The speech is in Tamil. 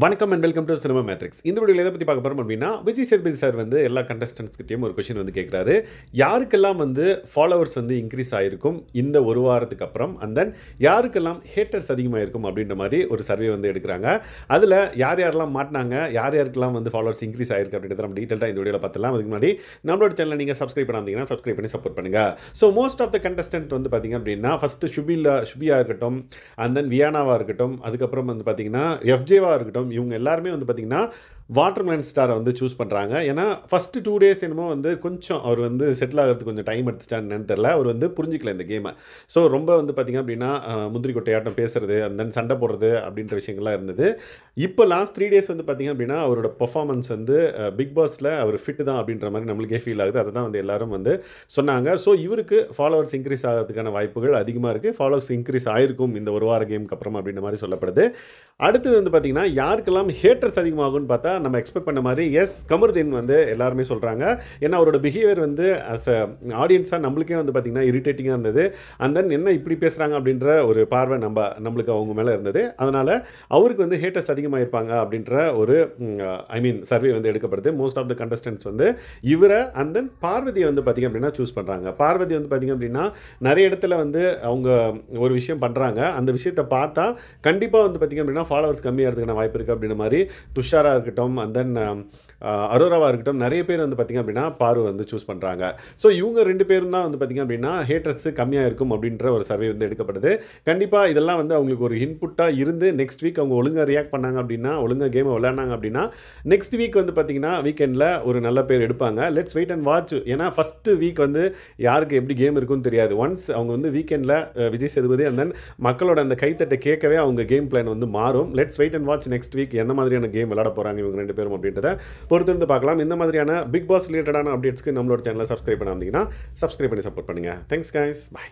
வணக்கம் and welcome to cinema matrix. இந்த வீடியோவில் எதை பற்றி பார்க்க போகிறோம் அப்படின்னா, விஜய் சேதுபதி சார் வந்து எல்லா கண்டஸ்டன்ட்ஸ்கிட்டையும் ஒரு கொஷின் வந்து கேட்குறாரு. யாருக்கெல்லாம் வந்து ஃபாலோவர்ஸ் வந்து இன்க்ரீஸ் ஆகிருக்கும் இந்த ஒரு வாரத்துக்கு அப்புறம், அண்ட் தென் யாருக்கெல்லாம் ஹேட்டர்ஸ் அதிகமாக இருக்கும் அப்படின்ற மாதிரி ஒரு சர்வே வந்து எடுக்கிறாங்க. அதில் யார் யாரெல்லாம் மாட்டினாங்க, யார் யாருக்கெல்லாம் வந்து ஃபாலோவர்ஸ் இன்க்ரீஸ் ஆகிருக்கு அப்படின்றத நம்ம டீட்டெயிலாக இந்த வீடியோவில் பார்த்துலாம். அதுக்கு முன்னாடி நம்மளோட சேனலை நீங்கள் சப்ஸ்கிரைப் பண்ணாதீங்கன்னா சப்ஸ்கிரைப் பண்ணி சப்போர்ட் பண்ணுங்கள். So most of the contestant வந்து பார்த்திங்க அப்படின்னா, ஃபஸ்ட்டு ஷுபியா இருக்கட்டும், அண்ட் தென் வியானாவாக இருக்கட்டும், அதுக்கப்புறம் வந்து பார்த்திங்கன்னா எஃப்ஜேவாக இருக்கட்டும், இவங்க எல்லாருமே வந்து பார்த்திங்கன்னா வாட்டர்மெலன் ஸ்டாரை வந்து சூஸ் பண்ணுறாங்க. ஏன்னா ஃபஸ்ட்டு 2 days என்னமோ வந்து கொஞ்சம் அவர் வந்து செட்டில் ஆகிறதுக்கு கொஞ்சம் டைம் எடுத்துச்சான்னு தெரில. அவர் வந்து புரிஞ்சிக்கல இந்த கேமை. ஸோ ரொம்ப வந்து பார்த்திங்க அப்படின்னா முந்திரி கொட்டையாட்டம் பேசுறது, அண்ட் தென் சண்டை போடுறது அப்படின்ற விஷயங்கள்லாம் இருந்தது. இப்போ லாஸ்ட் 3 days வந்து பார்த்திங்க அப்படின்னா அவரோட பர்ஃபார்மன்ஸ் வந்து பிக் பாஸில் அவர் ஃபிட்டு தான் அப்படின்ற மாதிரி நம்மளுக்கே ஃபீல் ஆகுது. அதை தான் வந்து எல்லாரும் வந்து சொன்னாங்க. ஸோ இவருக்கு ஃபாலோவர்ஸ் இன்க்ரீஸ் ஆகிறதுக்கான வாய்ப்புகள் அதிகமாக இருக்குது. ஃபாலோவர்ஸ் இன்க்ரீஸ் ஆகிருக்கும் இந்த ஒரு வார கேமுக்கு அப்புறம் அப்படின்ற மாதிரி சொல்லப்படுது. அடுத்தது வந்து பார்த்திங்கன்னா யாருக்கெல்லாம் ஹேட்டர்ஸ் அதிகமாகும்னு பார்த்தா நம்ம எக்ஸ்பெக்ட் பண்ண மாதிரி கமருதீன் வந்து எல்லாருமே சொல்கிறாங்க. ஏன்னா அவரோட பிஹேவியர் வந்து அஸ் அ ஆடியன்ஸாக நம்மளுக்கே வந்து பார்த்திங்கன்னா இரிட்டேட்டிங்காக இருந்தது. அண்ட் தென் என்ன இப்படி பேசுகிறாங்க அப்படின்ற ஒரு பார்வை நம்மளுக்கு அவங்க மேலே இருந்தது. அதனால் அவருக்கு வந்து ஹேட்டர்ஸ் அதிகமாக இருப்பாங்க அப்படின்ற ஒரு சர்வே வந்து எடுக்கப்படுது. மோஸ்ட் ஆஃப் த கண்டஸ்டன்ட்ஸ் வந்து இவரை அண்ட் தென் பார்வதியை வந்து பார்த்திங்க அப்படின்னா சூஸ் பண்ணுறாங்க. பார்வதி வந்து பார்த்திங்க அப்படின்னா நிறைய இடத்துல வந்து அவங்க ஒரு விஷயம் பண்ணுறாங்க. அந்த விஷயத்தை பார்த்தா கண்டிப்பாக வந்து பார்த்திங்க அப்படின்னா ஃபாலோவர்ஸ் கம்மியாகிறதுக்கான வாய்ப்பு இருக்குது அப்படின்ற மாதிரி துஷாராக இருக்கட்டும், அண்ட் தென் அரோராவாக இருக்கட்டும், நிறைய பேர் வந்து பார்த்திங்க அப்படின்னா பார்வை வந்து சூஸ் பண்ணுறாங்க. ஸோ இவங்க 2 பேரும் தான் வந்து பார்த்திங்க அப்படின்னா ஹேட்டர்ஸ் கம்மியாக இருக்கும் அப்படின்ற ஒரு சர்வே வந்து எடுக்கப்படுது. கண்டிப்பாக இதெல்லாம் வந்து அவங்களுக்கு ஒரு இன்புட்டாக இருந்து நெக்ஸ்ட் வீக் அவங்க ஒழுங்காக ரியாக்ட் பண்ணாங்க அப்படின்னா, ஒழுங்காக கேமை விளையாடினாங்க அப்படின்னா நெக்ஸ்ட் வீக் வந்து பார்த்திங்கன்னா வீக்கெண்டில் ஒரு நல்ல பேர் எடுப்பாங்க. Let's wait and watch. ஏன்னா ஃபஸ்ட்டு வீக் வந்து யாருக்கு எப்படி கேம் இருக்குன்னு தெரியாது. ஒன்ஸ் அவங்க வந்து வீக்கெண்டில் விஜய் சேதுபதி அண்ட் தென் மக்களோட அந்த கைத்தட்டை கேட்கவே அவங்க கேம் பிளான் வந்து மாறும். Let's wait and watch next week எந்த மாதிரியான கேம் விளையாட போகிறாங்க இவங்க 2 பேரும் அப்படின்றத பொறுத்திருந்து பார்க்கலாம். இந்த மாதிரியான பிக் பாஸ் ரிலேட்டடான அப்டேட்ஸ்க்கு நம்மளோட சேனலை சப்ஸ்கிரைப் பண்ணாதீங்கன்னா சப்ஸ்கிரைப் பண்ணி சப்போர்ட் பண்ணுங்கள். Thanks guys, by.